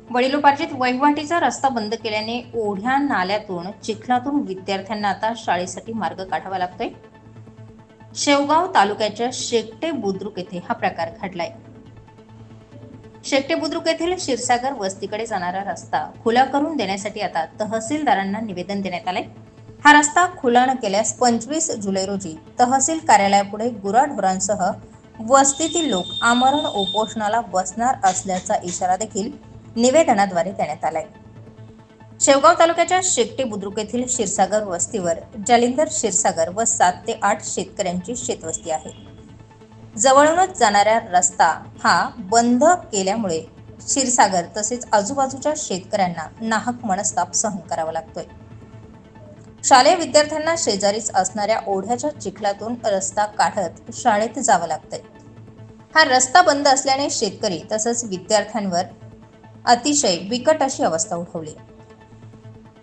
वडिलोपार्जित वहिवाटीचा रस्ता बंद केल्याने ओढ्या नाल्यातून चिखलातून विद्यार्थ्यांना आता शाळेसाठी मार्ग काढावा लागतोय। शेवगाव तालुक्याच्या शेकटे बुद्रुक येथे हा प्रकार घडलाय। शेकटे बुद्रुक येथील क्षीरसागर वस्तीकडे जाणारा रस्ता खुला करून देण्यासाठी आता तहसीलदारांना निवेदन देण्यात आलंय। हा रस्ता खुला न केल्यास 25 जुलै रोजी तहसील कार्यालयापुढे गुराढोरांसह वस्तीतील लोक आमरण उपोषणाला बसणार असल्याचा इशारा देखील निवेदनाद्वारे देण्यात आलाय। शेवगाव तालुक्याच्या शेकटे बुद्रुक येथील क्षीरसागर वस्तीवर जालिंदर क्षीरसागर व 7 ते 8 शेतकऱ्यांची शेतवस्ती आहे। जवळूनच जाणारा रस्ता हा बंद केल्यामुळे क्षीरसागर तसेच आजूबाजूच्या शेतकऱ्यांना नाहक मनस्ताप सहन करावा लागतोय। शालेय विद्यार्थ्यांना शेजारीच असणाऱ्या ओढ्याच्या चिखलातून रस्ता काढत शाळेत जावं लागतंय। हा रस्ता बंद असल्याने शेतकरी तसंच विद्यार्थ्यांवर अतिशय बिकट अशी अवस्था उद्भवली।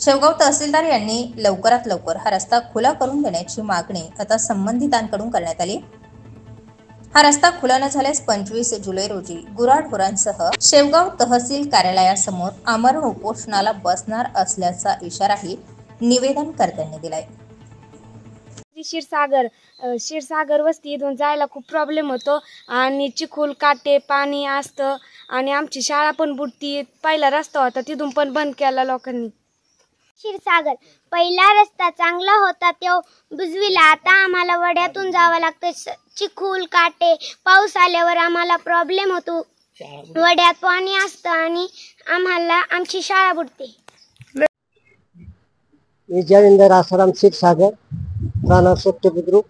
शेवगाव तहसीलदार यांनी लवकरात लवकर हा रस्ता खुला करून देण्याची मागणी आता संबंधितांकडून करण्यात आली। हा रस्ता खुला न झाल्यास 25 जुलै रोजी गुराढोरांसह शेवगाव तहसील कार्यालयासमोर आमरण उपोषणाला बसणार असल्याचा इशाराही निवेदनकर्त्यांनी दिलाय। क्षीरसागर वस्ती इथून जायला खूप प्रॉब्लेम होतो आणि चिखल काटे पाणी असतं आणि आमची शाळा पण बुडती। पहिला रस्ता होता तिथून पण बंद केला लोकांनी। क्षीरसागर पहिला रस्ता चांगला होता तो बुजविला, आता आम्हाला वड्यातून जावं लागतं। चिखल काटे पाऊस आल्यावर आम्हाला प्रॉब्लेम होतो, वड्यात पाणी असतं आणि आम्हाला आमची शाळा बुडते। जालिंदर आसाराम क्षीरसागर राहणार शेकटे बुद्रुक।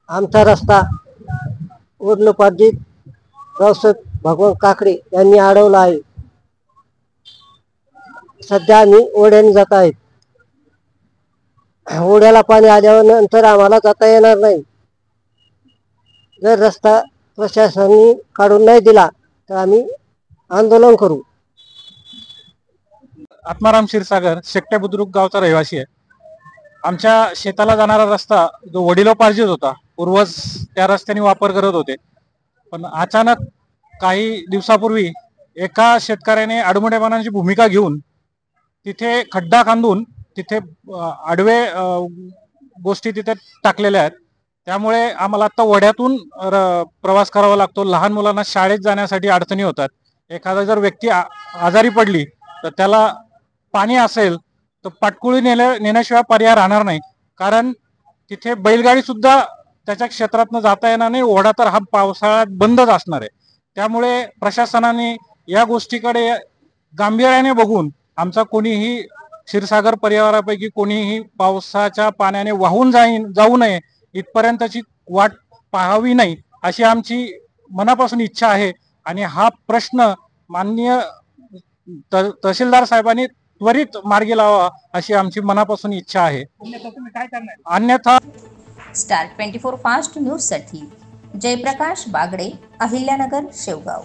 आमचा रस्ता वडिलोपार्जित रावसाहेब भगवान काकडे यांनी अडवला आहे। सध्या आम्ही ओढ्याने जात आहेत। ओढ्याला पाणी आल्यावर नंतर आम्हाला जाता येणार नाही। जर रस्ता प्रशासनाने काढून नाही दिला तर आम्ही आंदोलन करू। आत्माराम क्षीरसागर शेकटे बुद्रुक गावचा रहिवासी आहे। आमच्या शेताला जाणारा रस्ता जो वडिलोपार्जित होता, पूर्वज त्या रस्त्याने वापर करत होते, पण अचानक काही दिवसापूर्वी एका शेतकऱ्याने आडमुठेपणाची भूमिका घेऊन तिथे खड्डा खांदून तिथे आडवे गोष्टी तिथे टाकलेल्या आहेत। त्यामुळे आम्हाला आता वड्यातून प्रवास करावा लागतो। लहान मुलांना शाळेत जाण्यासाठी अडचणी होतात। एखादा जर व्यक्ती आजारी पडली तर त्याला पाणी असेल तर पाटकुळी नेण्याशिवाय पर्याय राहणार नाही, कारण तिथे बैलगाडी सुद्धा त्याच्या क्षेत्रातनं जाता येणार नाही। ओढा तर हा पावसाळ्यात बंदच असणार आहे। त्यामुळे प्रशासनाने या गोष्टीकडे गांभीर्याने बघून आमचा कोणीही क्षीरसागर परिवारापैकी कोणीही पावसाच्या पाण्याने वाहून जाऊ नये इथपर्यंतची वाट पाहावी नाही अशी आमची मनापासून इच्छा आहे। आणि हा प्रश्न माननीय तहसीलदार साहेबांनी त्वरित मार्गी लावा अशी आमची मनापासून इच्छा आहे। अन्यथा स्टार 24 फास्ट न्यूज साठी जयप्रकाश बागडे, अहिल्यानगर, शेवगाव।